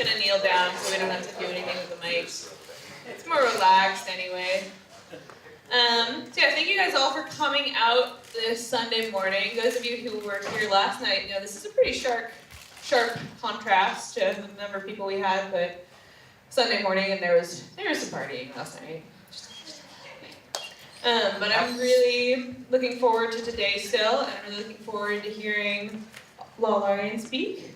gonna kneel down so we don't have to do anything with the mic. It's more relaxed anyway. So yeah, thank you guys all for coming out this Sunday morning. Those of you who were here last night know this is a pretty sharp contrast to the number of people we had, but Sunday morning and there was some partying last night. But I'm really looking forward to today still, and I'm really looking forward to hearing La Laurrien speak.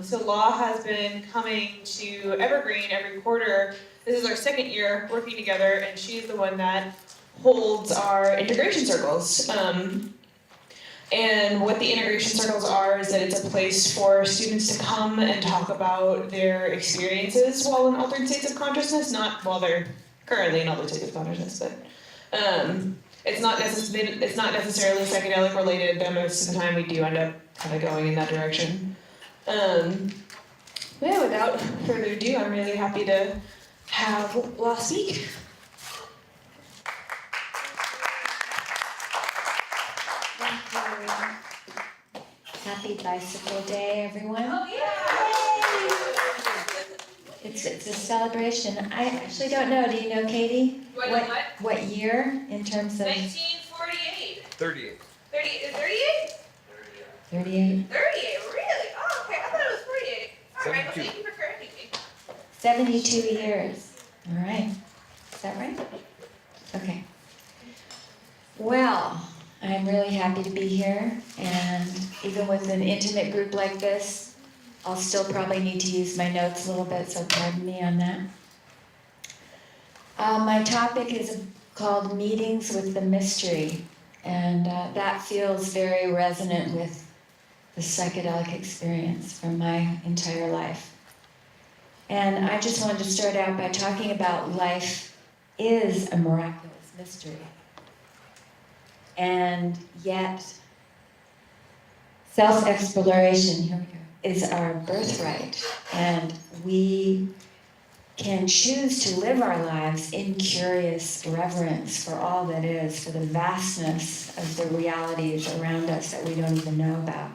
So La has been coming to Evergreen every quarter. This is our second year working together, and she's the one that holds our integration circles. And what the integration circles are is that it's a place for students to come and talk about their experiences while in altered states of consciousness, not while they're currently in altered states of consciousness, but it's not necessarily psychedelic related, but most of the time we do end up kind of going in that direction. Yeah, without further ado, I'm really happy to have La speak. Thank you. Happy Bicycle Day, everyone. Oh, yeah! It's a celebration. I actually don't know. Do you know, Katie? What year in terms of? 1948. 38. 38? 38. 38, really? Oh, okay. I thought it was 48. All right, well, 72. thank you for correcting me. 72 years. All right. Is that right? Okay. Well, I'm really happy to be here, and even with an intimate group like this, I'll still probably need to use my notes a little bit, so pardon me on that. My topic is called Meetings with the Mystery, and that feels very resonant with the psychedelic experience from my entire life. And I just wanted to start out by talking about life is a miraculous mystery. And yet, self-exploration, here we go, is our birthright. And we can choose to live our lives in curious reverence for all that is, for the vastness of the realities around us that we don't even know about.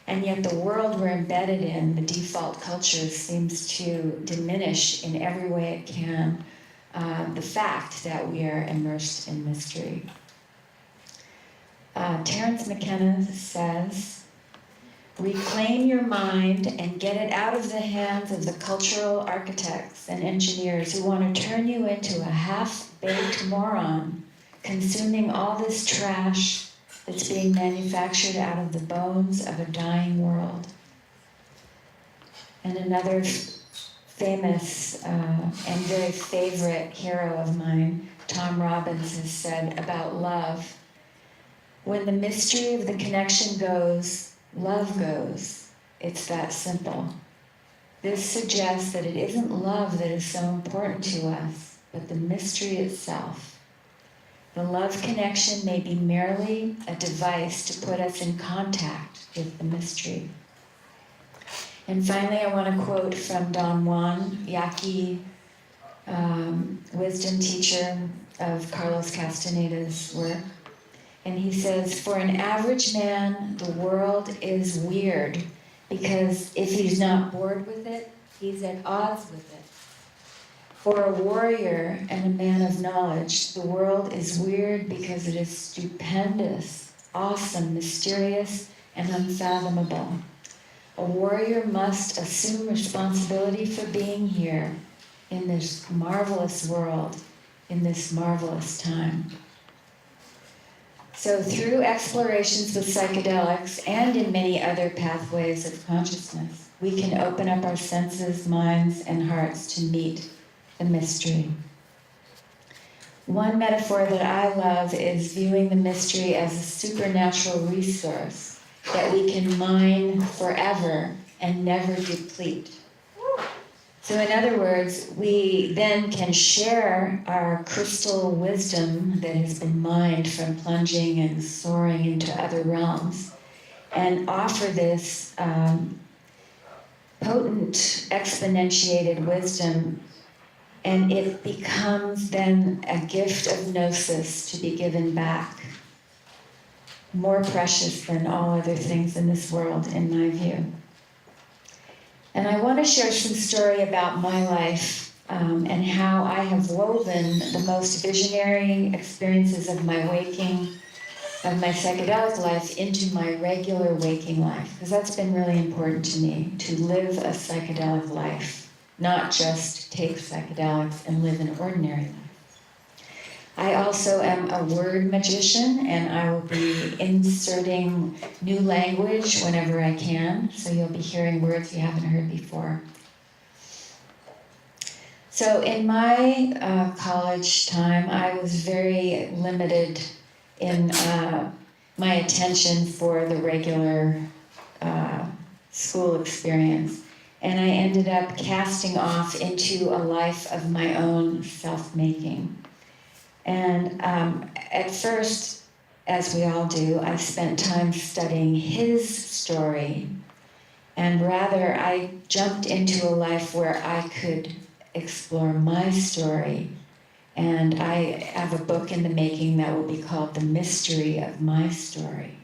And yet the world we're embedded in, the default culture, seems to diminish in every way it can the fact that we are immersed in mystery. Terence McKenna says, reclaim your mind and get it out of the hands of the cultural architects and engineers who want to turn you into a half-baked moron, consuming all this trash that's being manufactured out of the bones of a dying world. And another famous and very favorite hero of mine, Tom Robbins, has said about love, when the mystery of the connection goes, love goes. It's that simple. This suggests that it isn't love that is so important to us, but the mystery itself. The love connection may be merely a device to put us in contact with the mystery. And finally, I want to quote from Don Juan, Yaqui, wisdom teacher of Carlos Castaneda's work. And he says, for an average man, the world is weird because if he's not bored with it, he's at odds with it. For a warrior and a man of knowledge, the world is weird because it is stupendous, awesome, mysterious, and unfathomable. A warrior must assume responsibility for being here in this marvelous world, in this marvelous time. So through explorations with psychedelics and in many other pathways of consciousness, we can open up our senses, minds, and hearts to meet the mystery. One metaphor that I love is viewing the mystery as a supernatural resource that we can mine forever and never deplete. So in other words, we then can share our crystal wisdom that has been mined from plunging and soaring into other realms and offer this potent, exponentiated wisdom, and it becomes then a gift of gnosis to be given back, more precious than all other things in this world, in my view. And I want to share some story about my life and how I have woven the most visionary experiences of my psychedelic life into my regular waking life, because that's been really important to me, to live a psychedelic life, not just take psychedelics and live an ordinary life. I also am a word magician, and I will be inserting new language whenever I can, so you'll be hearing words you haven't heard before. So in my college time, I was very limited in my attention for the regular school experience. And I ended up casting off into a life of my own self-making. And at first, as we all do, I spent time studying his story. And rather, I jumped into a life where I could explore my story. And I have a book in the making that will be called The Mystery of My Story.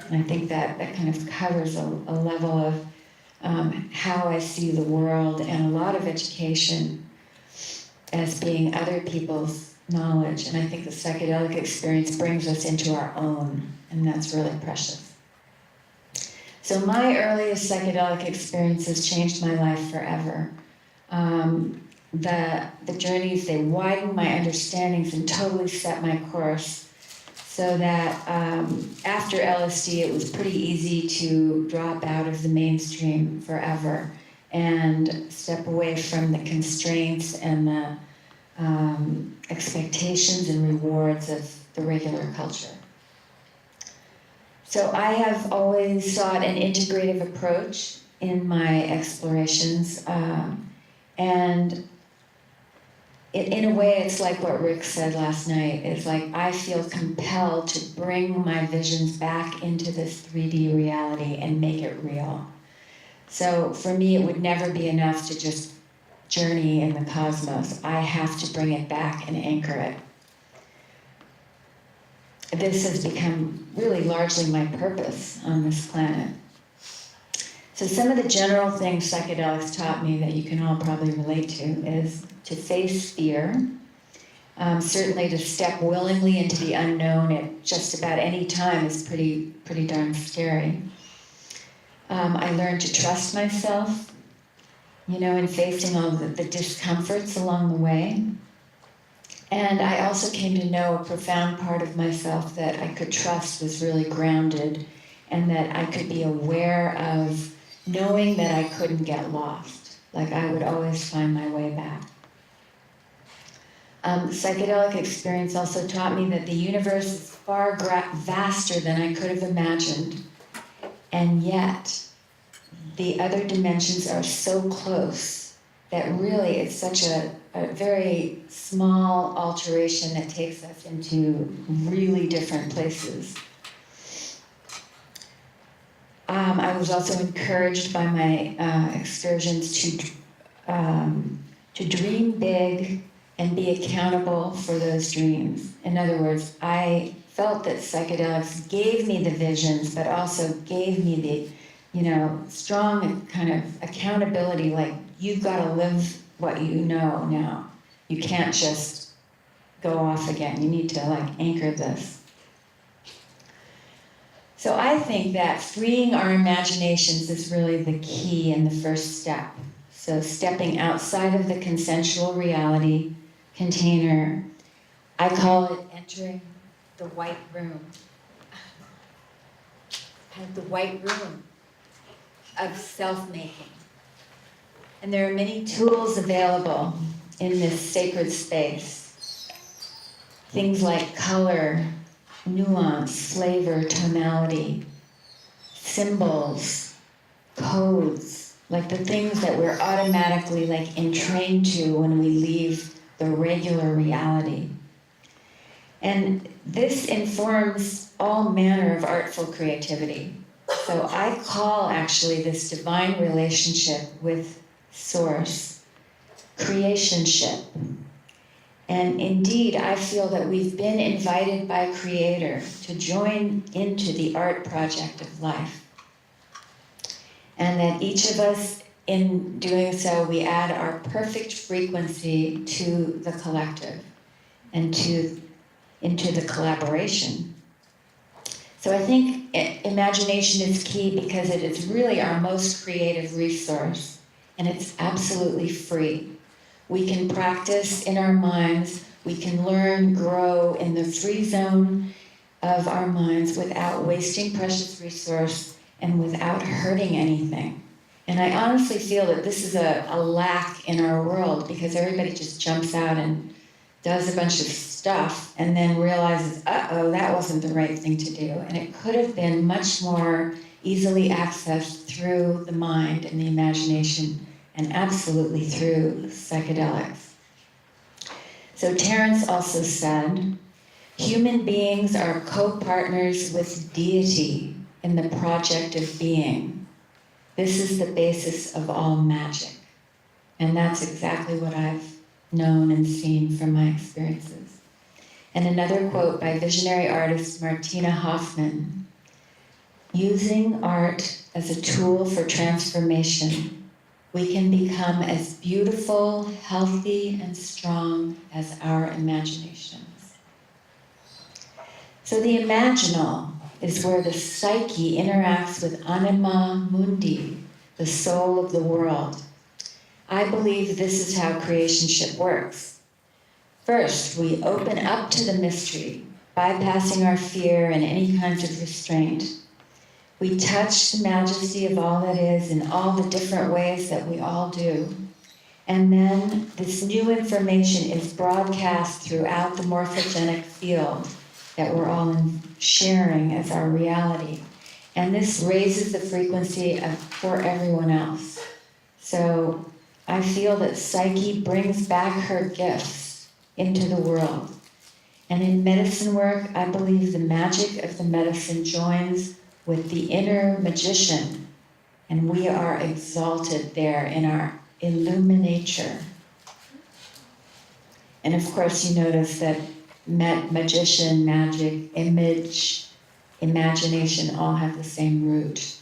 And I think that kind of covers a level of how I see the world and a lot of education as being other people's knowledge. And I think the psychedelic experience brings us into our own, and that's really precious. So my earliest psychedelic experiences changed my life forever. The journeys, they widened my understandings and totally set my course, so that after LSD, it was pretty easy to drop out of the mainstream forever and step away from the constraints and the expectations and rewards of the regular culture. So I have always sought an integrative approach in my explorations, and in a way, it's like what Rick said last night. It's like I feel compelled to bring my visions back into this 3D reality and make it real. So for me, it would never be enough to just journey in the cosmos. I have to bring it back and anchor it. This has become really largely my purpose on this planet. So some of the general things psychedelics taught me that you can all probably relate to is to face fear, certainly to step willingly into the unknown at just about any time is pretty darn scary. I learned to trust myself, in facing all the discomforts along the way. And I also came to know a profound part of myself that I could trust was really grounded, and that I could be aware of knowing that I couldn't get lost. Like I would always find my way back. Psychedelic experience also taught me that the universe is far vaster than I could have imagined, and yet the other dimensions are so close that really it's such a very small alteration that takes us into really different places. I was also encouraged by my excursions to dream big and be accountable for those dreams. In other words, I felt that psychedelics gave me the visions, but also gave me the, strong kind of accountability, like you've got to live what you know now. You can't just go off again. You need to anchor this. So I think that freeing our imaginations is really the key and the first step. So stepping outside of the consensual reality container, I call it entering the white room. The white room of self-making. And there are many tools available in this sacred space. Things like color, nuance, flavor, tonality, symbols, codes, like the things that we're automatically entrained to when we leave the regular reality. And this informs all manner of artful creativity. So I call actually this divine relationship with Source creationship. And indeed, I feel that we've been invited by Creator to join into the art project of life. And that each of us in doing so, we add our perfect frequency to the collective and into the collaboration. So I think imagination is key because it is really our most creative resource, and it's absolutely free. We can practice in our minds, we can learn, grow in the free zone of our minds without wasting precious resource and without hurting anything. And I honestly feel that this is a lack in our world because everybody just jumps out and does a bunch of stuff and then realizes, uh-oh, that wasn't the right thing to do. And it could have been much more easily accessed through the mind and the imagination and absolutely through psychedelics. So Terence also said, human beings are co-partners with deity in the project of being. This is the basis of all magic. And that's exactly what I've known and seen from my experiences. And another quote by visionary artist Martina Hoffman, using art as a tool for transformation, we can become as beautiful, healthy, and strong as our imaginations. So the imaginal is where the psyche interacts with anima mundi, the soul of the world. I believe this is how creationship works. First, we open up to the mystery, bypassing our fear and any kinds of restraint. We touch the majesty of all that is in all the different ways that we all do. And then this new information is broadcast throughout the morphogenic field that we're all sharing as our reality. And this raises the frequency for everyone else. So I feel that Psyche brings back her gifts into the world. And in medicine work, I believe the magic of the medicine joins with the inner magician, and we are exalted there in our illuminature. And of course, you notice that magician, magic, image, imagination all have the same root.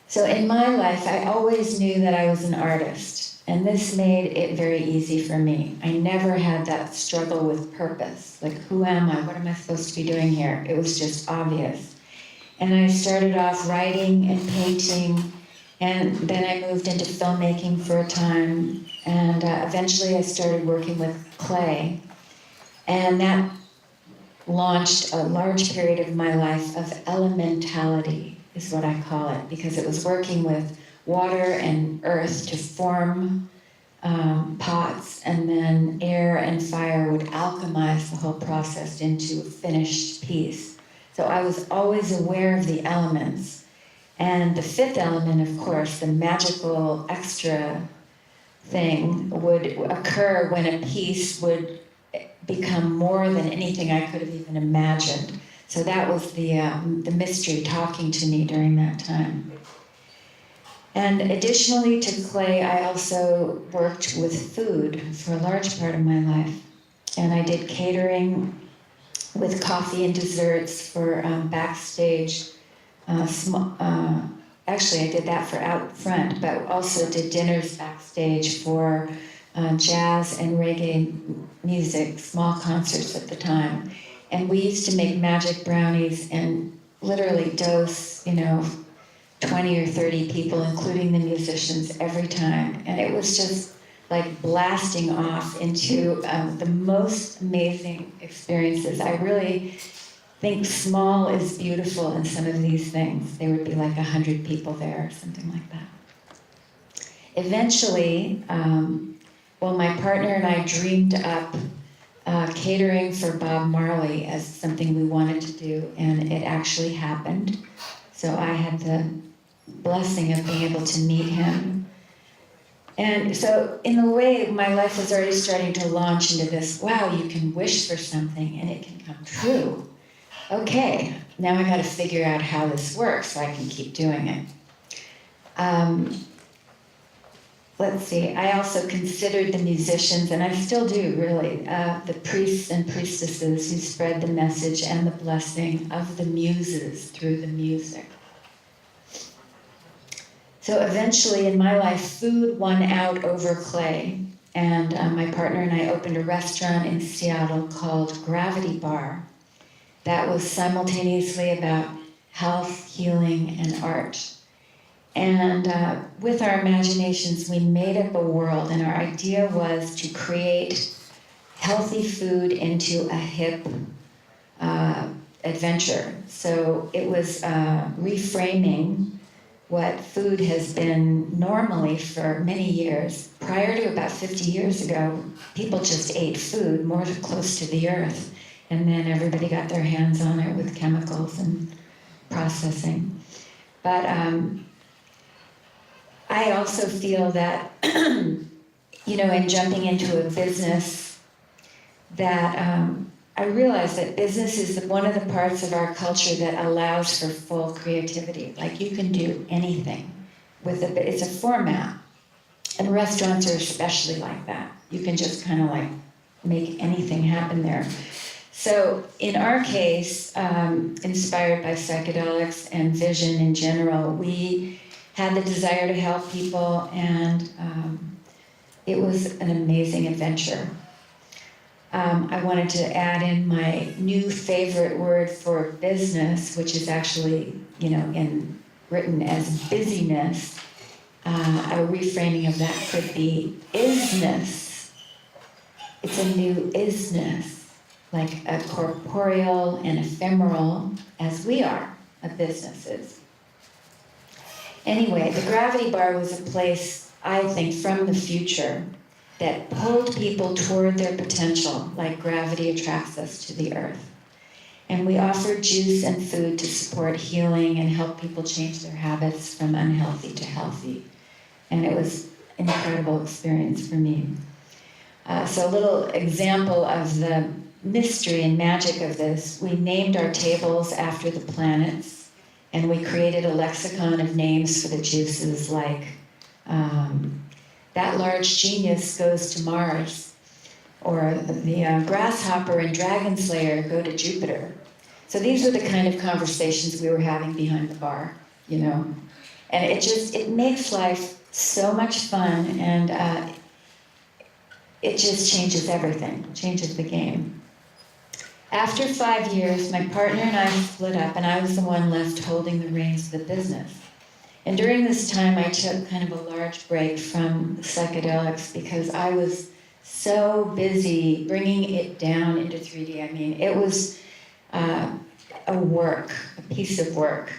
So in my life, I always knew that I was an artist, and this made it very easy for me. I never had that struggle with purpose. Like, who am I? What am I supposed to be doing here? It was just obvious. And I started off writing and painting, and then I moved into filmmaking for a time, and eventually I started working with clay. And that launched a large period of my life of elementality, is what I call it, because it was working with water and earth to form pots, and then air and fire would alchemize the whole process into a finished piece. So I was always aware of the elements. And the fifth element, of course, the magical extra thing, would occur when a piece would become more than anything I could have even imagined. So that was the mystery talking to me during that time. And additionally to clay, I also worked with food for a large part of my life. And I did catering with coffee and desserts for backstage. Actually, I did that for out front, but also did dinners backstage for jazz and reggae music, small concerts at the time. And we used to make magic brownies and literally dose, 20 or 30 people, including the musicians, every time. And it was just like blasting off into the most amazing experiences. I really think small is beautiful in some of these things. There would be like 100 people there or something like that. Eventually, my partner and I dreamed up catering for Bob Marley as something we wanted to do, and it actually happened. So I had the blessing of being able to meet him. And so in a way, my life was already starting to launch into this, wow, you can wish for something and it can come true. Okay, now I gotta figure out how this works so I can keep doing it. Let's see, I also considered the musicians, and I still do really, the priests and priestesses who spread the message and the blessing of the muses through the music. So eventually in my life, food won out over clay. And my partner and I opened a restaurant in Seattle called Gravity Bar that was simultaneously about health, healing, and art. And with our imaginations, we made up a world, and our idea was to create healthy food into a hip adventure. So it was reframing what food has been normally for many years. Prior to about 50 years ago, people just ate food more close to the earth, and then everybody got their hands on it with chemicals and processing. But I also feel that, in jumping into a business, that I realize that business is one of the parts of our culture that allows for full creativity. Like, you can do anything with it. It's a format. And restaurants are especially like that. You can just kind of like make anything happen there. So in our case, inspired by psychedelics and vision in general, we had the desire to help people, and it was an amazing adventure. I wanted to add in my new favorite word for business, which is actually, written as busyness. A reframing of that could be isness. It's a new isness, like a corporeal and ephemeral, as we are, a business is. Anyway, the Gravity Bar was a place, I think, from the future that pulled people toward their potential, like gravity attracts us to the earth. And we offered juice and food to support healing and help people change their habits from unhealthy to healthy. And it was an incredible experience for me. So a little example of the mystery and magic of this, we named our tables after the planets, and we created a lexicon of names for the juices, like that large genius goes to Mars, or the grasshopper and dragon slayer go to Jupiter. So these were the kind of conversations we were having behind the bar, And it makes life so much fun, and it just changes everything, changes the game. After 5 years, my partner and I split up, and I was the one left holding the reins of the business. And during this time, I took kind of a large break from psychedelics because I was so busy bringing it down into 3D. I mean, it was a piece of work.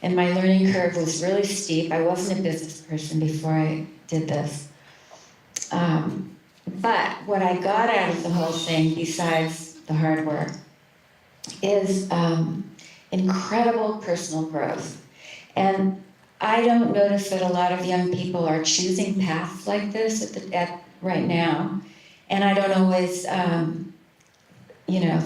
And my learning curve was really steep. I wasn't a business person before I did this. But what I got out of the whole thing, besides the hard work, is incredible personal growth. And I don't notice that a lot of young people are choosing paths like this right now. And I don't always,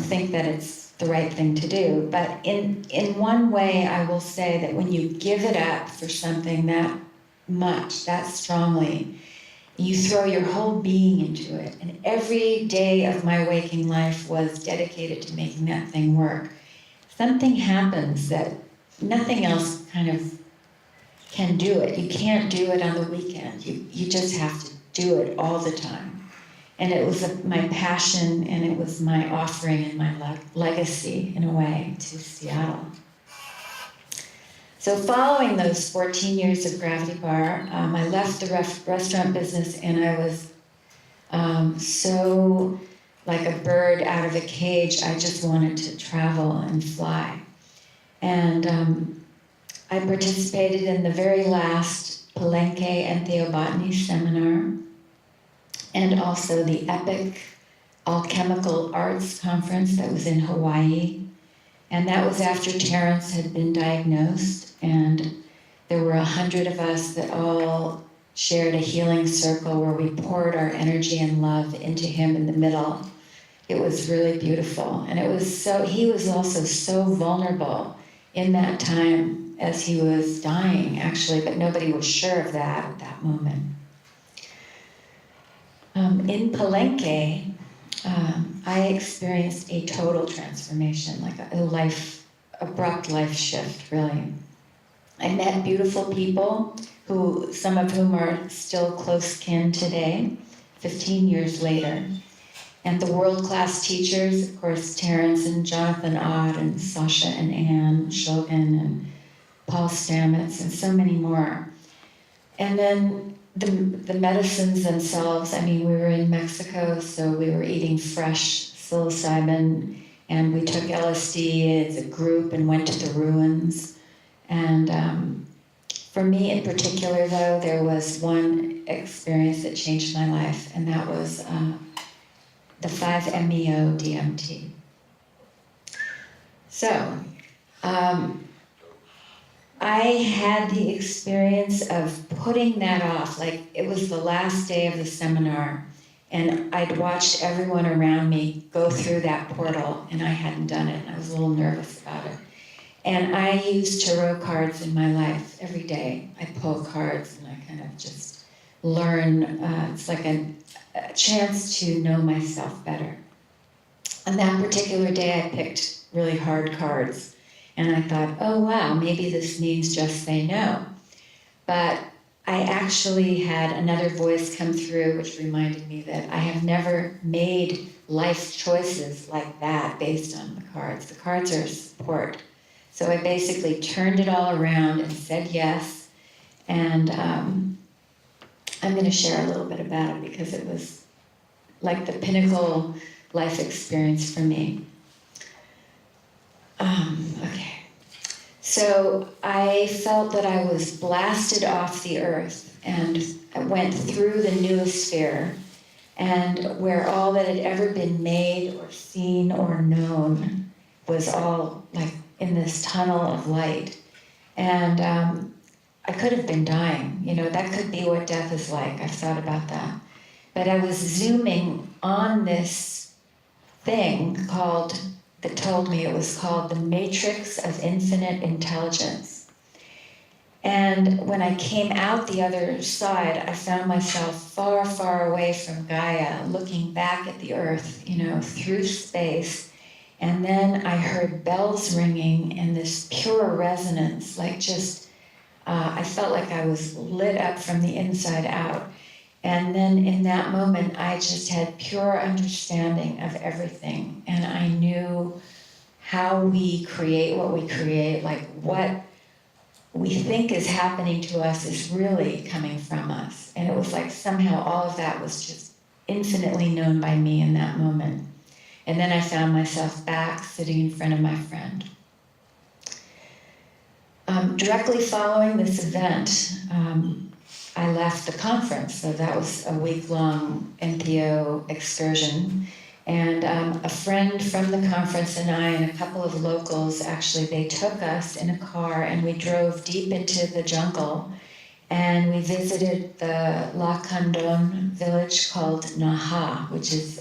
think that it's the right thing to do. But in one way, I will say that when you give it up for something that much, that strongly, you throw your whole being into it. And every day of my waking life was dedicated to making that thing work. Something happens that nothing else kind of can do it. You can't do it on the weekend. You just have to do it all the time. And it was my passion, and it was my offering and my legacy, in a way, to Seattle. So following those 14 years of Gravity Bar, I left the restaurant business, and I was so like a bird out of a cage. I just wanted to travel and fly. And I participated in the very last Palenque and Theobotany seminar, and also the epic Alchemical Arts Conference that was in Hawaii. And that was after Terrence had been diagnosed, and there were 100 of us that all shared a healing circle where we poured our energy and love into him in the middle. It was really beautiful. And he was also so vulnerable in that time as he was dying, actually, but nobody was sure of that at that moment. In Palenque, I experienced a total transformation, like abrupt life shift, really. I met beautiful people who some of whom are still close kin today, 15 years later. And the world-class teachers, of course, Terence and Jonathan Ott and Sasha and Anne Shogan and Paul Stamets and so many more. And then the medicines themselves, I mean, we were in Mexico, so we were eating fresh psilocybin, and we took LSD as a group and went to the ruins. And for me in particular, though, there was one experience that changed my life, and that was the 5-MeO DMT. So, I had the experience of putting that off, like it was the last day of the seminar, and I'd watched everyone around me go through that portal, and I hadn't done it, and I was a little nervous about it. And I use tarot cards in my life every day. I pull cards, and I kind of just learn. It's like a chance to know myself better. On that particular day, I picked really hard cards. And I thought, oh wow, maybe this means just say no. But I actually had another voice come through which reminded me that I have never made life choices like that based on the cards. The cards are support. So I basically turned it all around and said yes. And I'm going to share a little bit about it because it was like the pinnacle life experience for me. Okay. So I felt that I was blasted off the earth, and I went through the noosphere, and where all that had ever been made or seen or known was all like in this tunnel of light. And I could have been dying. You know, that could be what death is like. I've thought about that. But I was zooming on this thing that told me it was called the Matrix of Infinite Intelligence. And when I came out the other side, I found myself far, far away from Gaia, looking back at the earth, you know, through space. And then I heard bells ringing and this pure resonance, like just, I felt like I was lit up from the inside out. And then in that moment, I just had pure understanding of everything. And I knew how we create what we create, like what we think is happening to us is really coming from us. And it was like somehow all of that was just infinitely known by me in that moment. And then I found myself back sitting in front of my friend. Directly following this event, I left the conference, so that was a week-long NPO excursion. And a friend from the conference and I and a couple of locals, actually, they took us in a car and we drove deep into the jungle. And we visited the La Condon village called Naha, which is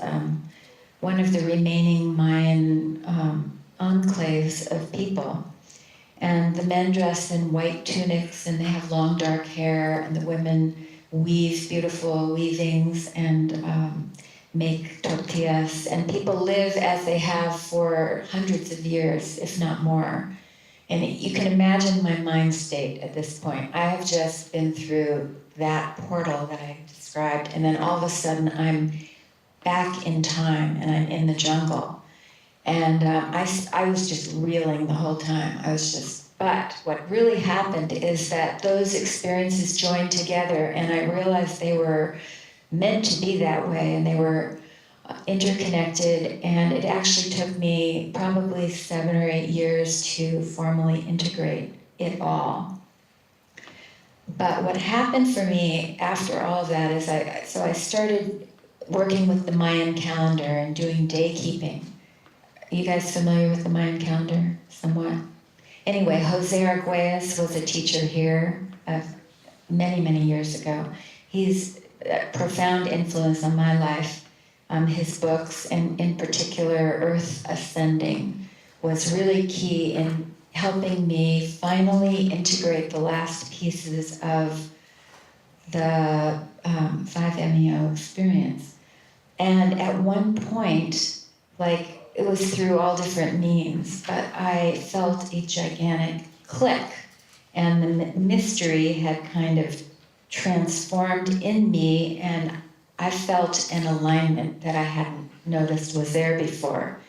one of the remaining Mayan enclaves of people. And the men dress in white tunics and they have long dark hair, and the women weave beautiful weavings and make tortillas. And people live as they have for hundreds of years, if not more. And you can imagine my mind state at this point. I have just been through that portal that I described, and then all of a sudden I'm back in time and I'm in the jungle. And I was just reeling the whole time. But what really happened is that those experiences joined together, and I realized they were meant to be that way, and they were interconnected, and it actually took me probably 7 or 8 years to formally integrate it all. But what happened for me after all of that is I started working with the Mayan calendar and doing day keeping. Are you guys familiar with the Mayan calendar somewhat? Anyway, Jose Arguelles was a teacher here many, many years ago. He's a profound influence on my life. His books, and in particular Earth Ascending, was really key in helping me finally integrate the last pieces of the 5-MeO experience. And at one point, like, it was through all different means, but I felt a gigantic click. And the mystery had kind of transformed in me, and I felt an alignment that I hadn't noticed was there before.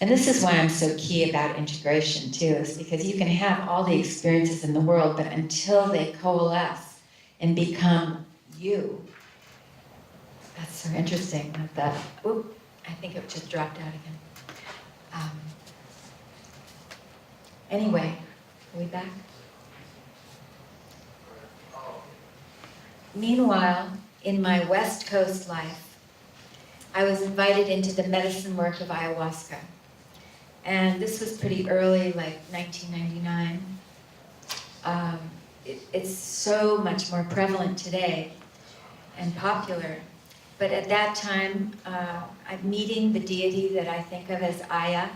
And this is why I'm so key about integration too, is because you can have all the experiences in the world, but until they coalesce and become you. That's so interesting that, oop, I think it just dropped out again. Anyway, are we back? Meanwhile, in my West Coast life, I was invited into the medicine work of ayahuasca. And this was pretty early, like 1999. It's so much more prevalent today and popular. But at that time, I'm meeting the deity that I think of as Aya.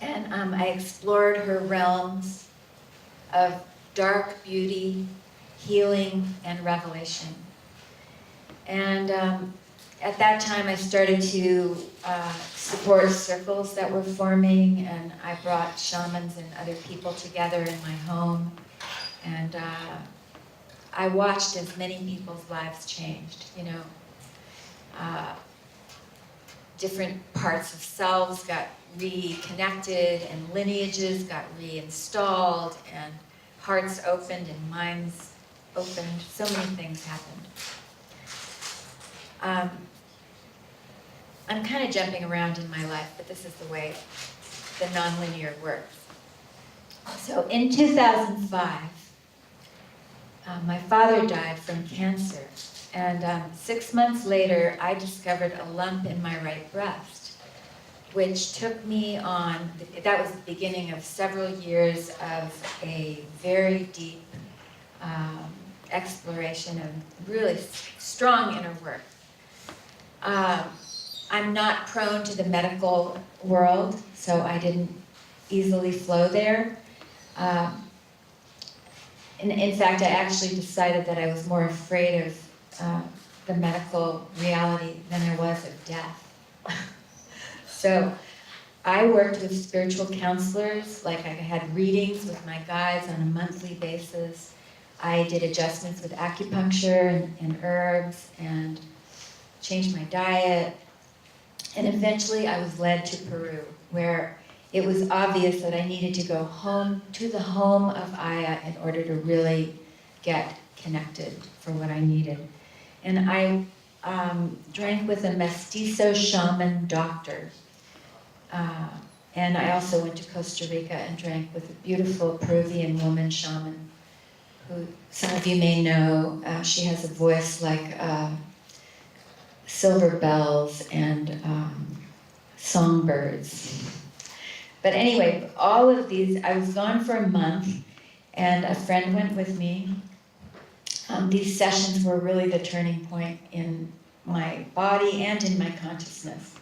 And I explored her realms of dark beauty, healing, and revelation. And at that time, I started to support circles that were forming, and I brought shamans and other people together in my home. And I watched as many people's lives changed, you know. Different parts of selves got reconnected, and lineages got reinstalled, and hearts opened and minds opened. So many things happened. I'm kind of jumping around in my life, but this is the way the nonlinear works. So in 2005, my father died from cancer. And 6 months later, I discovered a lump in my right breast, which took me on, that was the beginning of several years of a very deep exploration of really strong inner work. I'm not prone to the medical world, so I didn't easily flow there. In fact, I actually decided that I was more afraid of the medical reality than I was of death. So I worked with spiritual counselors, like I had readings with my guides on a monthly basis. I did adjustments with acupuncture and herbs and changed my diet. And eventually I was led to Peru, where it was obvious that I needed to go home to the home of Aya in order to really get connected for what I needed. And I drank with a mestizo shaman doctor. And I also went to Costa Rica and drank with a beautiful Peruvian woman shaman, who some of you may know. She has a voice like silver bells and songbirds. But anyway, all of these, I was gone for a month, and a friend went with me. These sessions were really the turning point in my body and in my consciousness,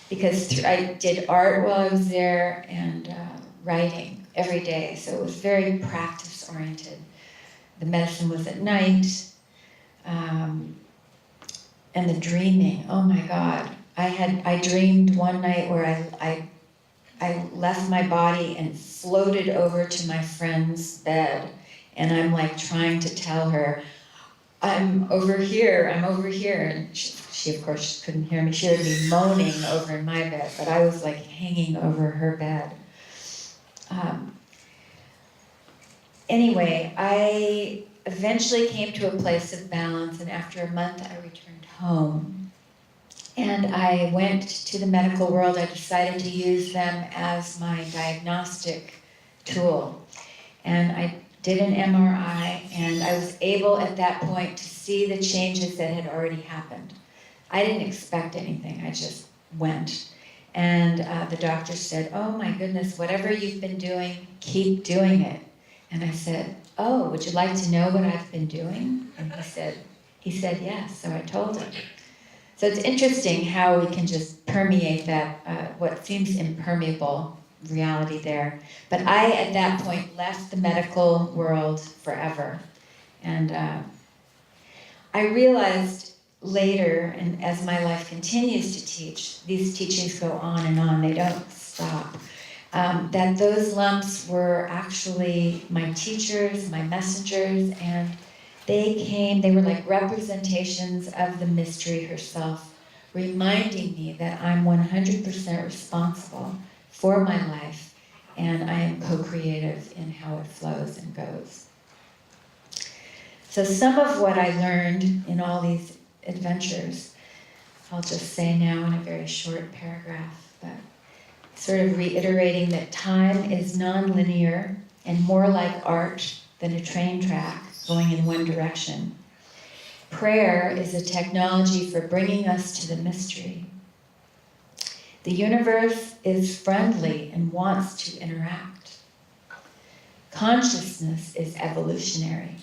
because I did art while I was there and writing every day, so it was very practice-oriented. The medicine was at night, and the dreaming, oh my God. I dreamed one night where I left my body and floated over to my friend's bed, and I'm like trying to tell her, I'm over here, and she of course couldn't hear me. She heard me moaning over in my bed, but I was like hanging over her bed. Anyway, I eventually came to a place of balance, and after a month I returned home. And I went to the medical world. I decided to use them as my diagnostic tool. And I did an MRI, and I was able at that point to see the changes that had already happened. I didn't expect anything, I just went. And the doctor said, oh my goodness, whatever you've been doing, keep doing it. And I said, oh, would you like to know what I've been doing? And he said yes, so I told him. So it's interesting how we can just permeate that, what seems impermeable reality there. But I, at that point, left the medical world forever. And I realized later, and as my life continues to teach, these teachings go on and on, they don't stop. that those lumps were actually my teachers, my messengers, and they were like representations of the mystery herself, reminding me that I'm 100% responsible for my life, and I am co-creative in how it flows and goes. So some of what I learned in all these adventures, I'll just say now in a very short paragraph, but sort of reiterating that time is non-linear and more like art than a train track going in one direction. Prayer is a technology for bringing us to the mystery. The universe is friendly and wants to interact. Consciousness is evolutionary.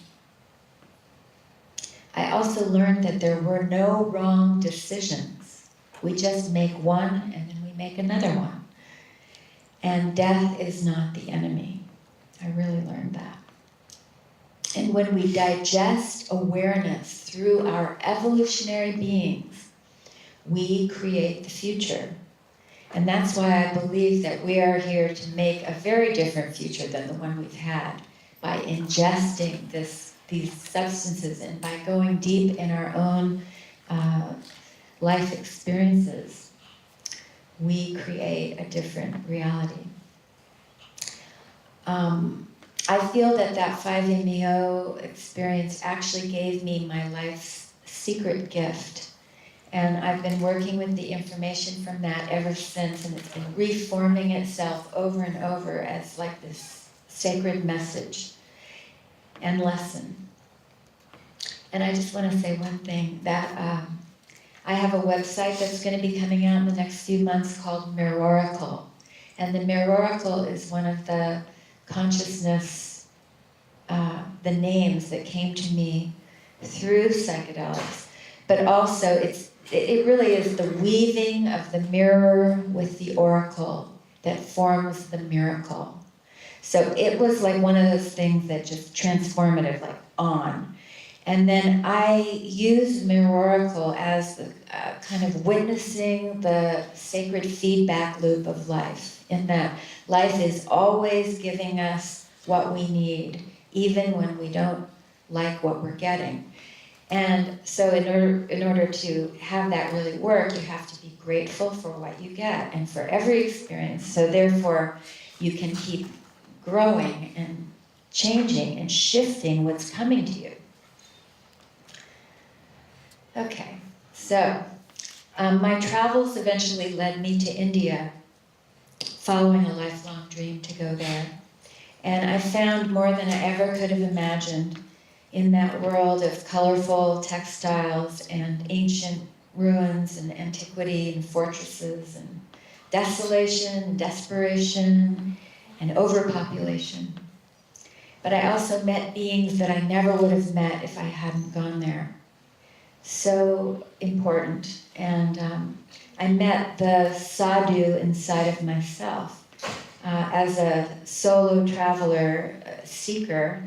I also learned that there were no wrong decisions. We just make one and then we make another one. And death is not the enemy. I really learned that. And when we digest awareness through our evolutionary beings, we create the future. And that's why I believe that we are here to make a very different future than the one we've had by ingesting these substances and by going deep in our own life experiences. We create a different reality. I feel that 5-MeO experience actually gave me my life's secret gift. And I've been working with the information from that ever since, and it's been reforming itself over and over as like this sacred message and lesson. And I just want to say one thing, that I have a website that's going to be coming out in the next few months called Mirroracle. And the Mirroracle is one of the consciousness, the names that came to me through psychedelics. But also it really is the weaving of the mirror with the oracle that forms the miracle. So it was like one of those things that just transformative, like on. And then I use Mirroracle as the kind of witnessing the sacred feedback loop of life, in that life is always giving us what we need, even when we don't like what we're getting. And so in order to have that really work, you have to be grateful for what you get and for every experience. So therefore, you can keep growing and changing and shifting what's coming to you. Okay, so my travels eventually led me to India, following a lifelong dream to go there. And I found more than I ever could have imagined in that world of colorful textiles and ancient ruins and antiquity and fortresses and desolation and desperation and overpopulation. But I also met beings that I never would have met if I hadn't gone there. So important. And I met the sadhu inside of myself. As a solo traveler, seeker,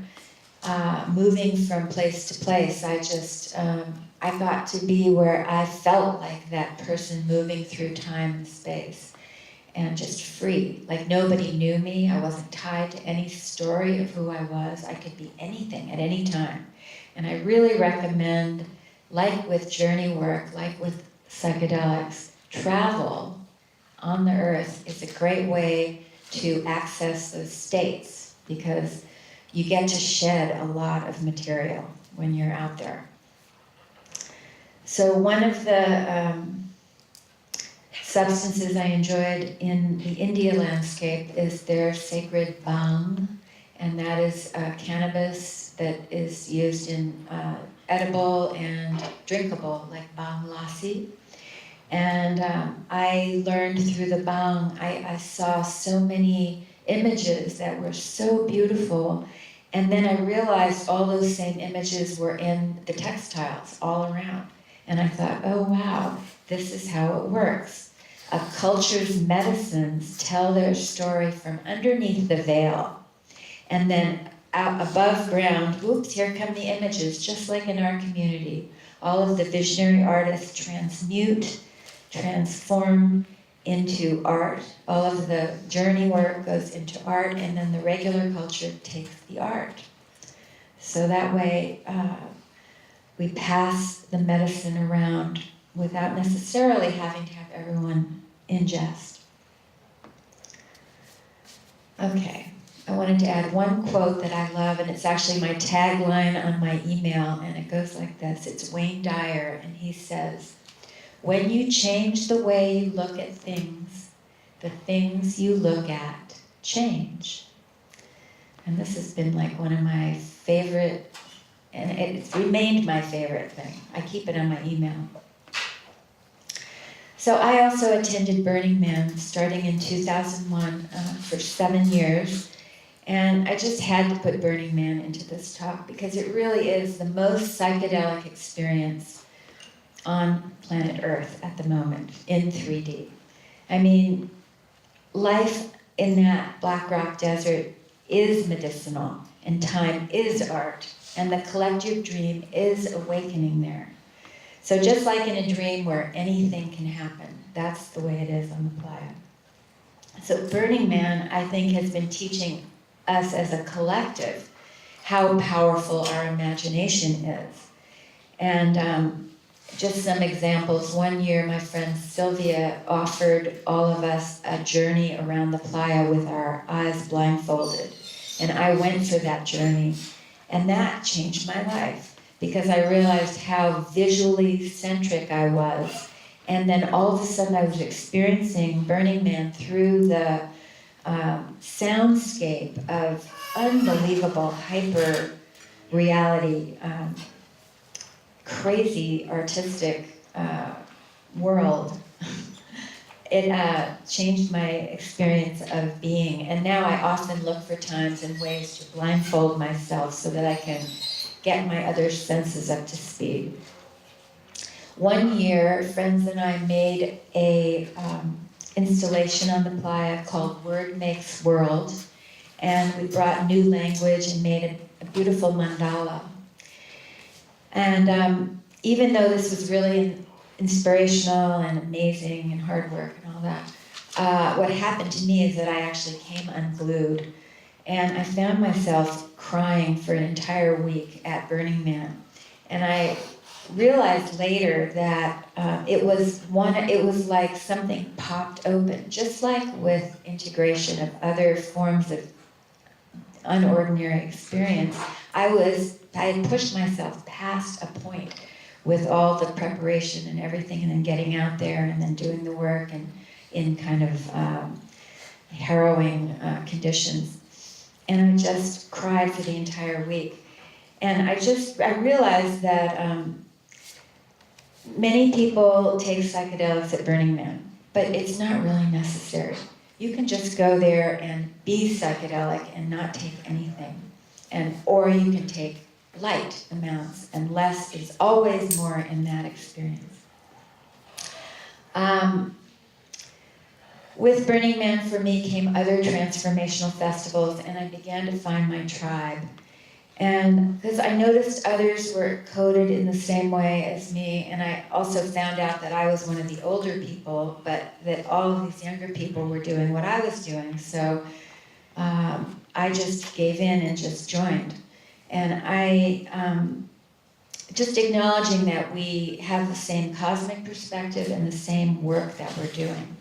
moving from place to place, I got to be where I felt like that person moving through time and space, and just free. Like nobody knew me. I wasn't tied to any story of who I was. I could be anything at any time. And I really recommend, like with journey work, like with psychedelics, travel on the earth is a great way to access those states, because you get to shed a lot of material when you're out there. So one of the substances I enjoyed in the India landscape is their sacred bhang, and that is cannabis that is used in edible and drinkable, like bhang lassi. And I learned through the bhang, I saw so many images that were so beautiful. And then I realized all those same images were in the textiles all around. And I thought, oh wow, this is how it works. A culture's medicines tell their story from underneath the veil. And then out above ground, whoops, here come the images, just like in our community. All of the visionary artists transmute, transform, into art. All of the journey work goes into art, and then the regular culture takes the art. So that way, we pass the medicine around without necessarily having to have everyone ingest. Okay, I wanted to add one quote that I love, and it's actually my tagline on my email, and it goes like this. It's Wayne Dyer, and he says, "When you change the way you look at things, the things you look at change." And this has been like one of my favorite, and it's remained my favorite thing. I keep it on my email. So I also attended Burning Man starting in 2001 for 7 years. And I just had to put Burning Man into this talk because it really is the most psychedelic experience on planet Earth at the moment in 3D. I mean, life in that Black Rock Desert is medicinal, and time is art, and the collective dream is awakening there. So just like in a dream where anything can happen, that's the way it is on the playa. So Burning Man, I think, has been teaching us as a collective how powerful our imagination is. And just some examples. One year, my friend Sylvia offered all of us a journey around the playa with our eyes blindfolded. And I went for that journey. And that changed my life because I realized how visually centric I was. And then all of a sudden I was experiencing Burning Man through the soundscape of unbelievable hyper reality, crazy artistic world. It changed my experience of being, and now I often look for times and ways to blindfold myself so that I can get my other senses up to speed. One year, friends and I made a installation on the playa called Word Makes World, and we brought new language and made a beautiful mandala. And even though this was really inspirational and amazing and hard work and all that, what happened to me is that I actually came unglued, and I found myself crying for an entire week at Burning Man. And I realized later that it was like something popped open, just like with integration of other forms of unordinary experience. I had pushed myself past a point with all the preparation and everything, and then getting out there and then doing the work and in kind of harrowing conditions. And I just cried for the entire week. And I realized that many people take psychedelics at Burning Man, but it's not really necessary. You can just go there and be psychedelic and not take anything. Or you can take light amounts, and less is always more in that experience. With Burning Man, for me, came other transformational festivals, and I began to find my tribe. And because I noticed others were coded in the same way as me, and I also found out that I was one of the older people, but that all of these younger people were doing what I was doing. So I just gave in and just joined. And just acknowledging that we have the same cosmic perspective and the same work that we're doing.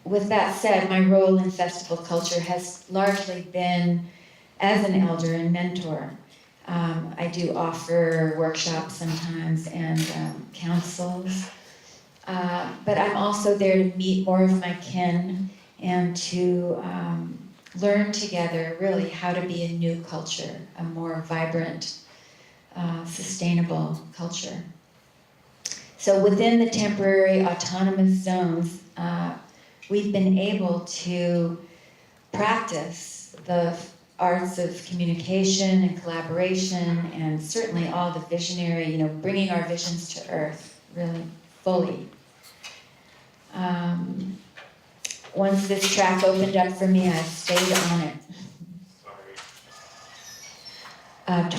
With that said, my role in festival culture has largely been as an elder and mentor. I do offer workshops sometimes and counsels, but I'm also there to meet more of my kin and to learn together really how to be a new culture, a more vibrant, sustainable culture. So within the temporary autonomous zones, we've been able to practice the arts of communication and collaboration, and certainly all the visionary, bringing our visions to earth really fully. Once this track opened up for me, I stayed on it.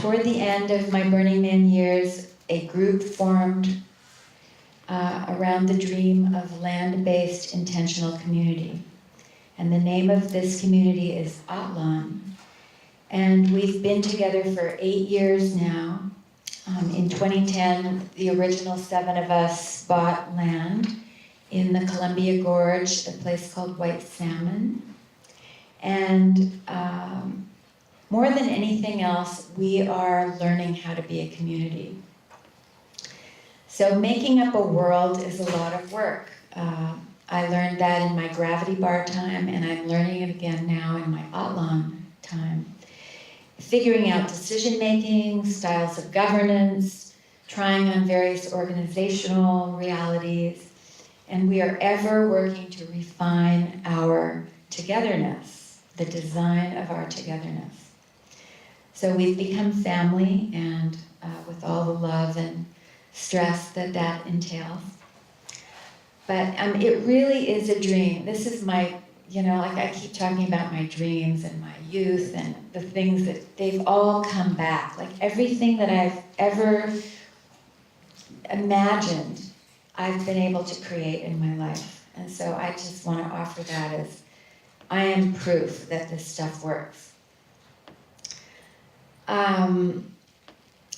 Toward the end of my Burning Man years, a group formed around the dream of land-based intentional community. And the name of this community is Atlan. And we've been together for 8 years now. In 2010, the original 7 of us bought land in the Columbia Gorge, a place called White Salmon. And more than anything else, we are learning how to be a community. So making up a world is a lot of work. I learned that in my gravity bar time, and I'm learning it again now in my Atlan time. Figuring out decision-making, styles of governance, trying on various organizational realities, and we are ever working to refine our togetherness, the design of our togetherness. So we've become family, and with all the love and stress that that entails. But it really is a dream. This is my, like I keep talking about my dreams and my youth and the things that they've all come back. Like everything that I've ever imagined, I've been able to create in my life. And so I just want to offer that as I am proof that this stuff works.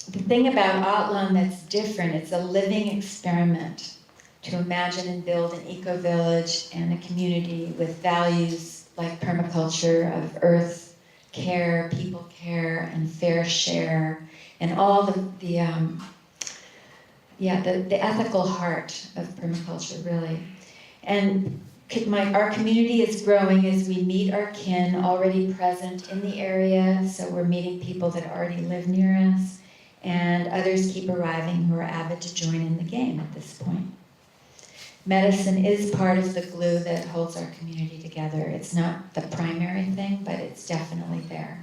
The thing about Atlan that's different, it's a living experiment to imagine and build an eco-village and a community with values like permaculture of earth care, people care, and fair share, and all the ethical heart of permaculture, really. And our community is growing as we meet our kin already present in the area, so we're meeting people that already live near us, and others keep arriving who are avid to join in the game at this point. Medicine is part of the glue that holds our community together. It's not the primary thing, but it's definitely there.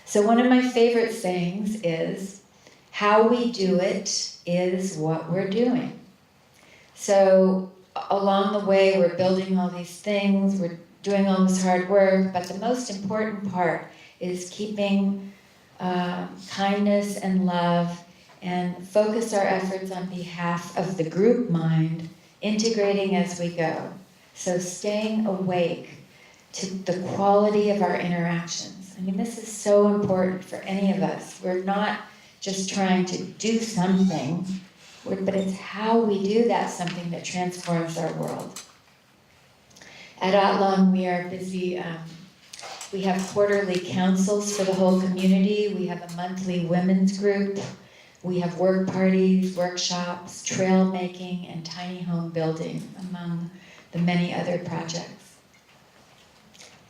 So one of my favorite sayings is, how we do it is what we're doing. So along the way, we're building all these things, we're doing all this hard work, but the most important part is keeping kindness and love and focus our efforts on behalf of the group mind, integrating as we go. So staying awake to the quality of our interactions. I mean, this is so important for any of us. We're not just trying to do something, but it's how we do that something that transforms our world. At Atlan, we are busy. We have quarterly councils for the whole community. We have a monthly women's group. We have work parties, workshops, trail making, and tiny home building, among the many other projects.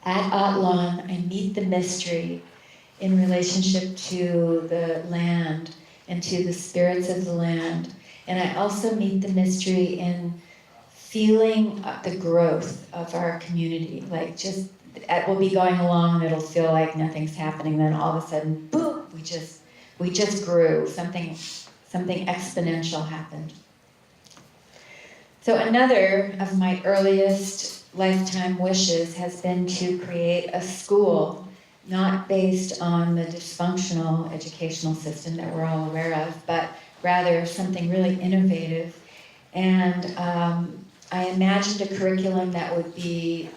At Atlan, I meet the mystery in relationship to the land and to the spirits of the land. And I also meet the mystery in feeling the growth of our community. Like just, we'll be going along and it'll feel like nothing's happening. Then all of a sudden, boom, we just grew. Something exponential happened. So another of my earliest lifetime wishes has been to create a school not based on the dysfunctional educational system that we're all aware of, but rather something really innovative. And I imagined a curriculum that would be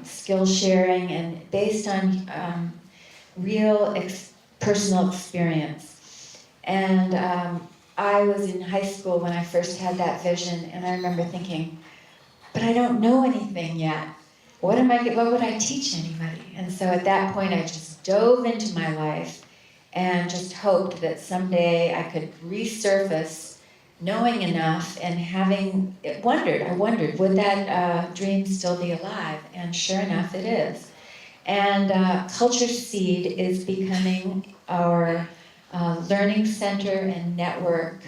skill sharing and based on real personal experience. And I was in high school when I first had that vision, and I remember thinking, but I don't know anything yet. What would I teach anybody? And so at that point, I just dove into my life and just hoped that someday I could resurface knowing enough and I wondered, would that dream still be alive? And sure enough, it is. And Culture Seed is becoming our learning center and network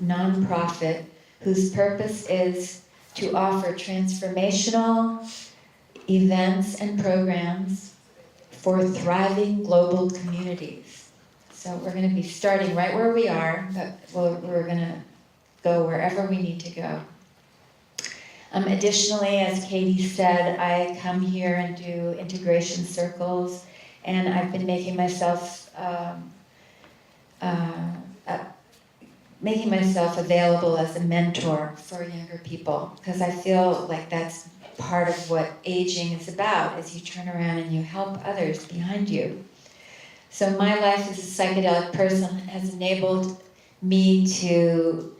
nonprofit whose purpose is to offer transformational events and programs for thriving global communities. So we're going to be starting right where we are, but we're going to go wherever we need to go. Additionally, as Katie said, I come here and do integration circles, and I've been making myself making myself available as a mentor for younger people, because I feel like that's part of what aging is about, is you turn around and you help others behind you. So my life as a psychedelic person has enabled me to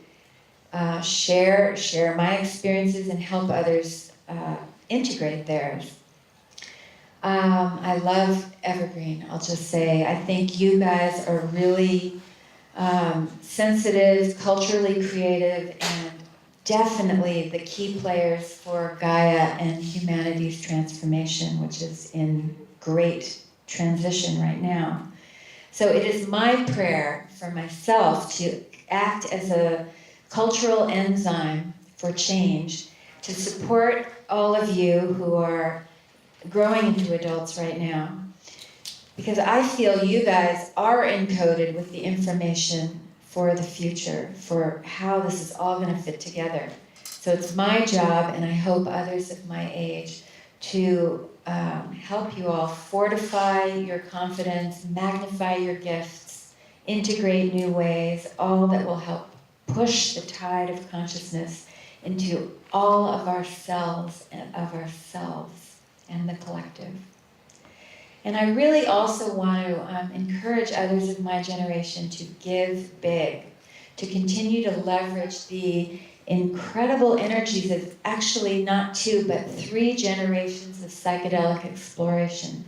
share my experiences and help others integrate theirs. I love Evergreen, I'll just say. I think you guys are really sensitive, culturally creative, and definitely the key players for Gaia and humanity's transformation, which is in great transition right now. So it is my prayer for myself to act as a cultural enzyme for change, to support all of you who are growing into adults right now, because I feel you guys are encoded with the information for the future, for how this is all going to fit together. So it's my job, and I hope others of my age, to help you all fortify your confidence, magnify your gifts, integrate new ways, all that will help push the tide of consciousness into all of our cells and of ourselves and the collective. And I really also want to encourage others of my generation to give big, to continue to leverage the incredible energies of actually not 2, but 3 generations of psychedelic exploration.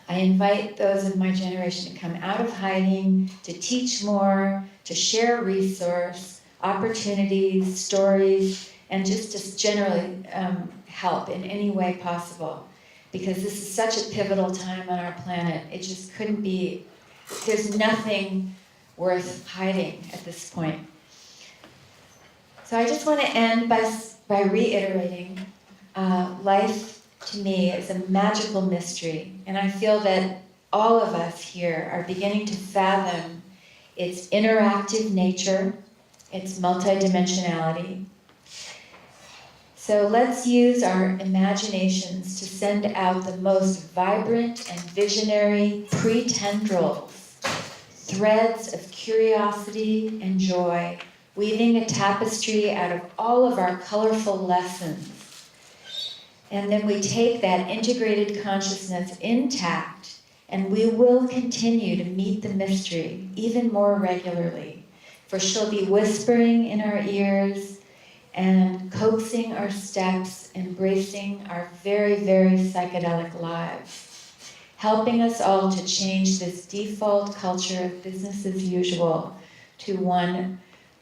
I invite those of my generation to come out of hiding, to teach more, to share resource, opportunities, stories, and just to generally help in any way possible. Because this is such a pivotal time on our planet. It just couldn't be, there's nothing worth hiding at this point. So I just want to end by reiterating, life to me is a magical mystery. And I feel that all of us here are beginning to fathom its interactive nature, its multidimensionality. So let's use our imaginations to send out the most vibrant and visionary pretendrils, threads of curiosity and joy, weaving a tapestry out of all of our colorful lessons. And then we take that integrated consciousness intact, and we will continue to meet the mystery even more regularly, for she'll be whispering in our ears and coaxing our steps, embracing our very, very psychedelic lives, helping us all to change this default culture of business as usual to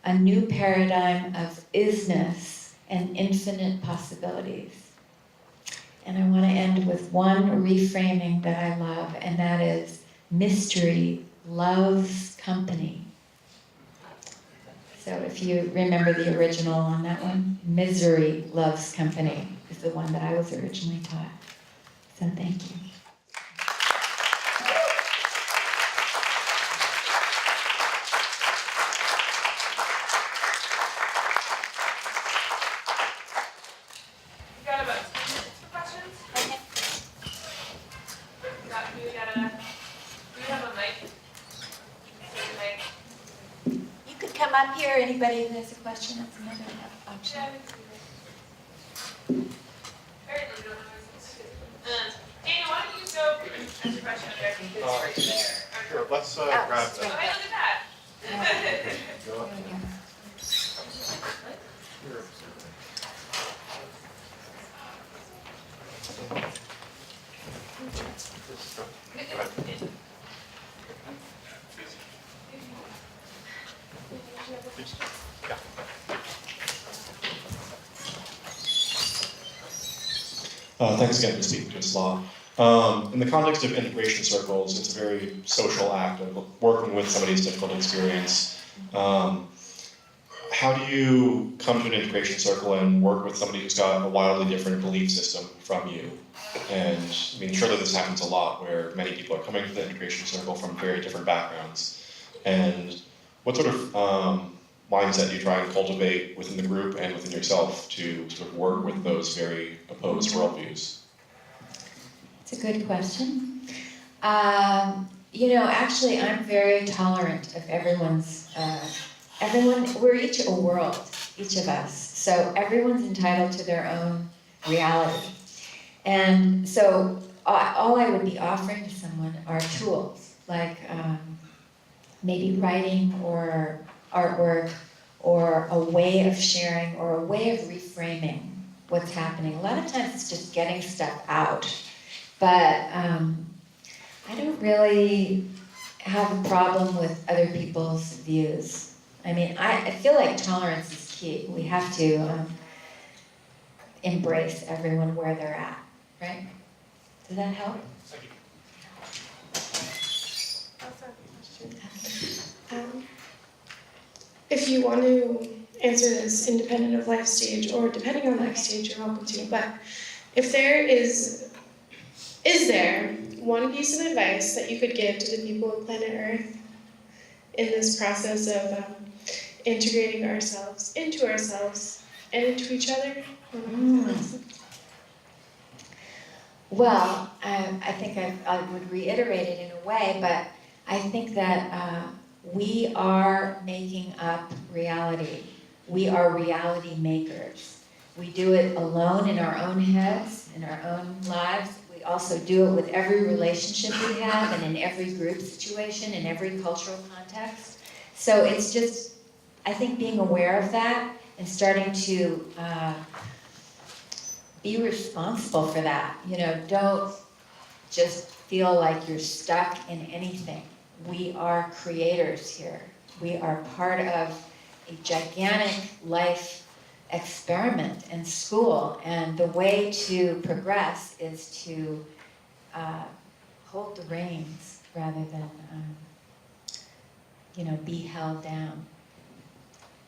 a new paradigm of isness and infinite possibilities. And I want to end with one reframing that I love, and that is mystery loves company. So if you remember the original on that one, misery loves company is the one that I was originally taught. So thank you. We got about 10 minutes for questions. Do we have a mic? You could come up here, anybody who has a question, that's another option. Daniel, why don't you go ask your question up there? Sure, let's grab Oh, that. hey, look at that. Go up. Thanks again for speaking to us, Law. In the context of integration circles, it's a very social act of working with somebody's difficult experience. How do you come to an integration circle and work with somebody who's got a wildly different belief system from you? And I mean, surely this happens a lot where many people are coming to the integration circle from very different backgrounds. And what sort of mindset do you try and cultivate within the group and within yourself to sort of work with those very opposed worldviews? It's a good question. Actually, I'm very tolerant of everyone's we're each a world, each of us. So everyone's entitled to their own reality. And so all I would be offering to someone are tools, like maybe writing or artwork or a way of sharing or a way of reframing what's happening. A lot of times it's just getting stuff out. But I don't really have a problem with other people's views. I mean, I feel like tolerance is key. We have to embrace everyone where they're at, right? Does that help? If you want to answer this independent of life stage or depending on life stage, you're welcome to. But if there is there one piece of advice that you could give to the people of planet Earth in this process of integrating ourselves into ourselves and into each other? Well, I think I would reiterate it in a way, but I think that we are making up reality. We are reality makers. We do it alone in our own heads, in our own lives. We also do it with every relationship we have and in every group situation, in every cultural context. So it's just, I think, being aware of that and starting to be responsible for that. You know, don't just feel like you're stuck in anything. We are creators here. We are part of a gigantic life experiment in school, and the way to progress is to hold the reins rather than, be held down.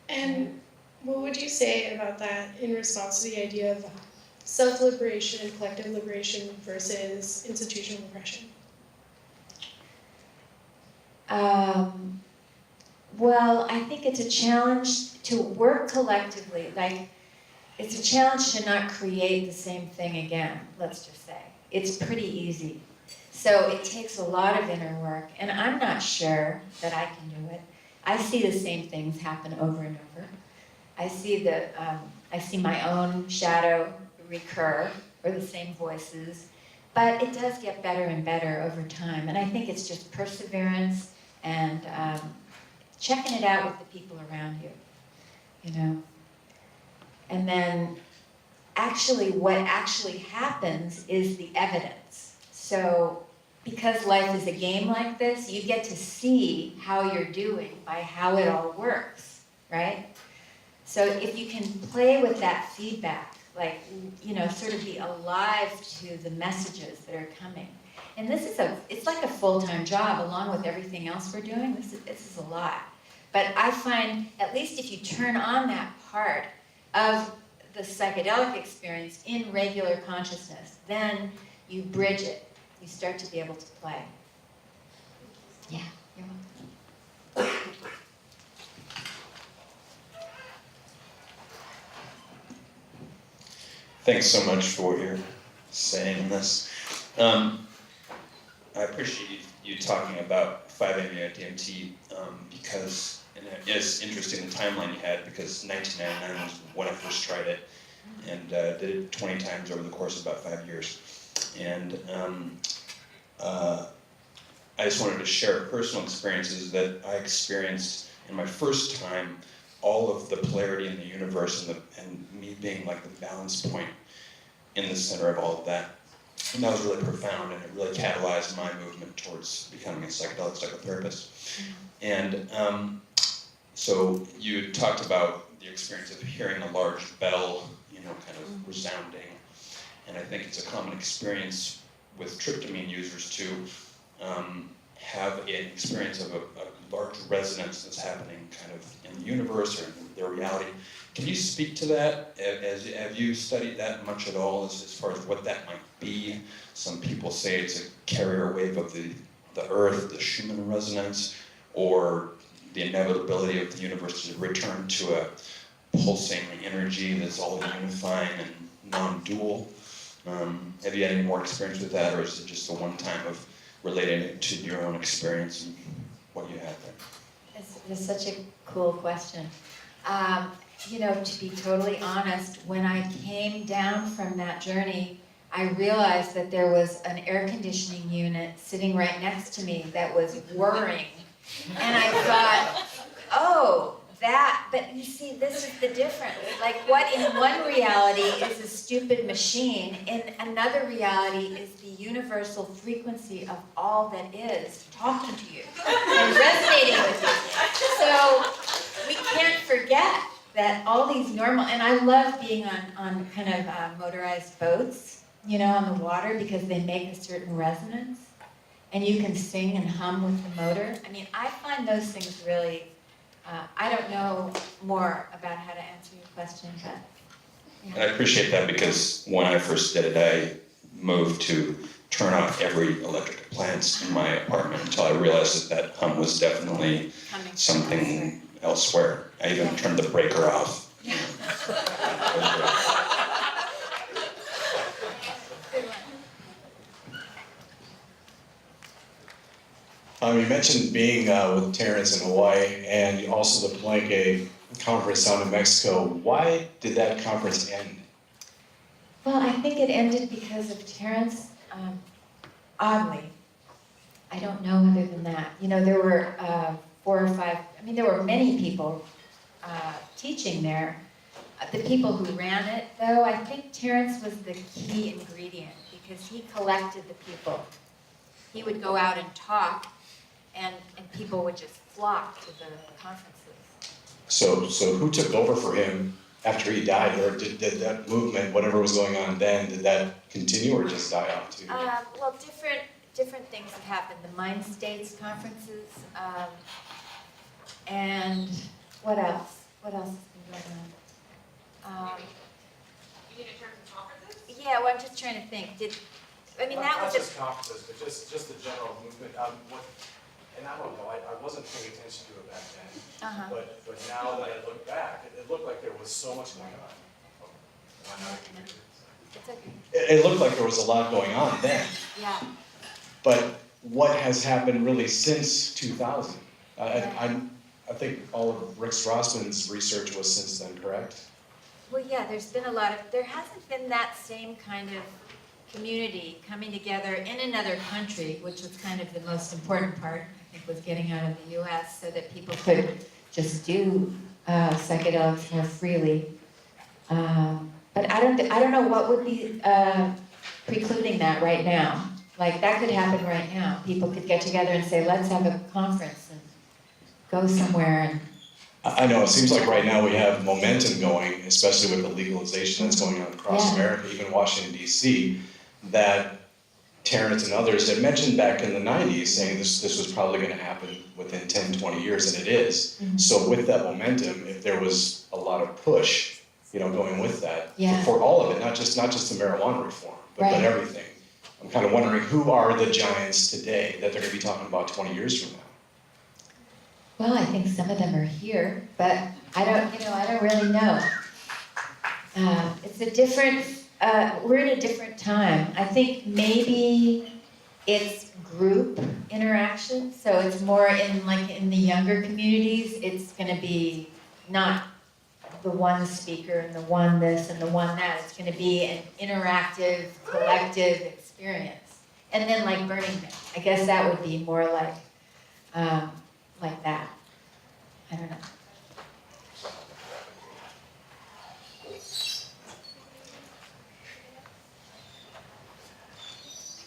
And what would you say about that in response to the idea of self-liberation and collective liberation versus institutional oppression? Well, I think it's a challenge to work collectively. Like, it's a challenge to not create the same thing again, let's just say. It's pretty easy. So it takes a lot of inner work, and I'm not sure that I can do it. I see the same things happen over and over. I see my own shadow recur, or the same voices, but it does get better and better over time. And I think it's just perseverance and checking it out with the people around you, And then what actually happens is the evidence. So because life is a game like this, you get to see how you're doing by how it all works, right? So if you can play with that feedback, like, sort of be alive to the messages that are coming. And it's like a full-time job along with everything else we're doing. This is a lot. But I find, at least if you turn on that part of the psychedelic experience in regular consciousness, then you bridge it. You start to be able to play. Yeah, you're welcome. Thanks so much for what you're saying in this. I appreciate you talking about 5-MeO-DMT because, and it's interesting the timeline you had, because 1999 was when I first tried it, and did it 20 times over the course of about 5 years. And I just wanted to share personal experiences that I experienced in my first time, all of the polarity in the universe and me being like the balance point in the center of all of that. And that was really profound, and it really catalyzed my movement towards becoming a psychedelic psychotherapist. And so you talked about the experience of hearing a large bell, kind of resounding. And I think it's a common experience with tryptamine users to have an experience of a large resonance that's happening kind of in the universe or in their reality. Can you speak to that? Have you studied that much at all as far as what that might be? Some people say it's a carrier wave of the Earth, the Schumann resonance, or the inevitability of the universe to return to a pulsing energy that's all unifying and non-dual. Have you had any more experience with that, or is it just a one time of relating it to your own experience and what you had there? It's such a cool question. You know, to be totally honest, when I came down from that journey, I realized that there was an air conditioning unit sitting right next to me that was whirring. And I thought, oh, that, but you see, this is the difference. Like what in one reality is a stupid machine, in another reality is the universal frequency of all that is talking to you and resonating with you. So we can't forget that all these normal, and I love being on kind of motorized boats, you know, on the water because they make a certain resonance and you can sing and hum with the motor. I mean, I find those things really, I don't know more about how to answer your question, but. Yeah. And I appreciate that because when I first did it, I moved to turn off every electric appliance in my apartment until I realized that that hum was definitely Coming from something elsewhere. I even turned the breaker off. You mentioned being with Terrence in Hawaii and also deploying a conference down in Mexico. Why did that conference end? Well, I think it ended because of Terrence, oddly. I don't know other than that. You know, there were 4 or 5, I mean, there were many people teaching there. The people who ran it, though, I think Terrence was the key ingredient because he collected the people. He would go out and talk, and people would just flock to the conferences. So who took over for him after he died, or did that movement, whatever was going on then, did that continue or just die off too? Well, different things have happened. The Mind States conferences, and what else? What else has been going on? You mean in terms of conferences? Yeah, well, I'm just trying to think. That was Not just conferences, but just the general movement. And I don't know, I wasn't paying attention to it back then. Uh-huh. But now that I look back, it looked like there was so much going on. It's okay. It looked like there was a lot going on then, Yeah. but what has happened really since 2000? I think all of Rick Strassman's research was since then, correct? Well, yeah, there hasn't been that same kind of community coming together in another country, which was kind of the most important part, I think, was getting out of the US so that people could just do psychedelics more freely. But I don't know what would be precluding that right now. Like, that could happen right now. People could get together and say, let's have a conference and go somewhere. And I know, it seems like right now we have momentum going, especially with the legalization that's going on across America, even Washington, D.C., that Terrence and others had mentioned back in the 90s, saying this was probably going to happen within 10, 20 years, and it is. Mhm. So with that momentum, if there was a lot of push, you know, going with that, Yeah. for all of it, not just the marijuana reform, but Right. everything. I'm kind of wondering, who are the giants today that they're going to be talking about 20 years from now? well, I think some of them are here, but I don't really know. It's a different, we're in a different time. I think maybe it's group interaction, so it's more in the younger communities, it's gonna be not the one speaker and the one this and the one that. It's gonna be an interactive, collective experience. And then like Burning Man, I guess that would be more like that. I don't know.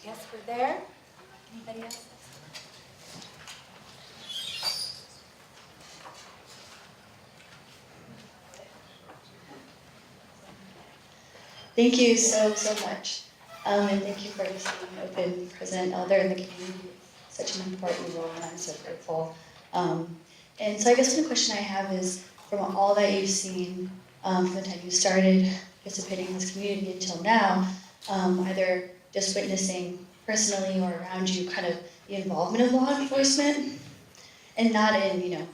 I guess we're there. Anybody else? Thank you so much. And thank you for just being open, present, elder in the community. Such an important role, and I'm so grateful. And so I guess the question I have is, from all that you've seen from the time you started participating in this community until now, either just witnessing personally or around you kind of the involvement of law enforcement, and not in,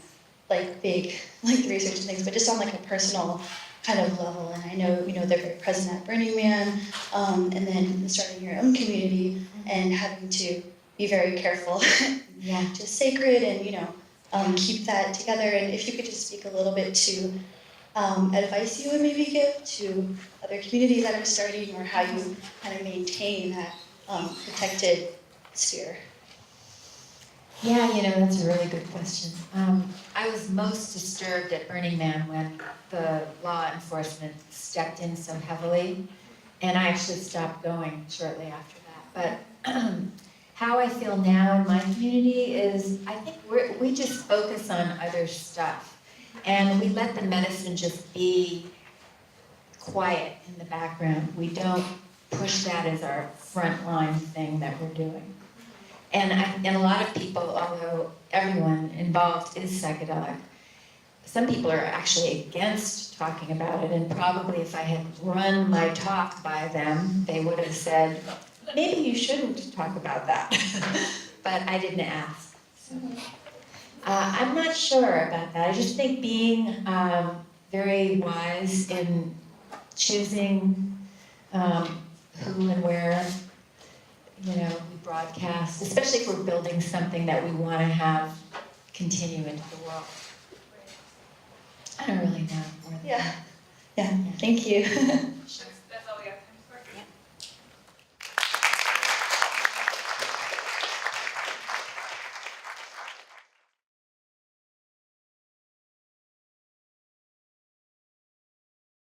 like big, like research and things, but just on like a personal kind of level. And I know, they're very present at Burning Man, and then starting your own community and having to be very careful, Yeah. just sacred and, keep that together. And if you could just speak a little bit to advice you would maybe give to other communities that are starting, or how you kind of maintain that protected sphere. Yeah, that's a really good question. I was most disturbed at Burning Man when the law enforcement stepped in so heavily, and I actually stopped going shortly after that. But how I feel now in my community is, I think we just focus on other stuff, and we let the medicine just be quiet in the background. We don't push that as our frontline thing that we're doing. And a lot of people, although everyone involved is psychedelic, some people are actually against talking about it, and probably if I had run my talk by them, they would have said, maybe you shouldn't talk about that. But I didn't ask. So. I'm not sure about that. I just think being very wise in choosing who and where we broadcast, especially if we're building something that we want to have continue into the world. I don't really know more than that. Yeah, thank you. Sure.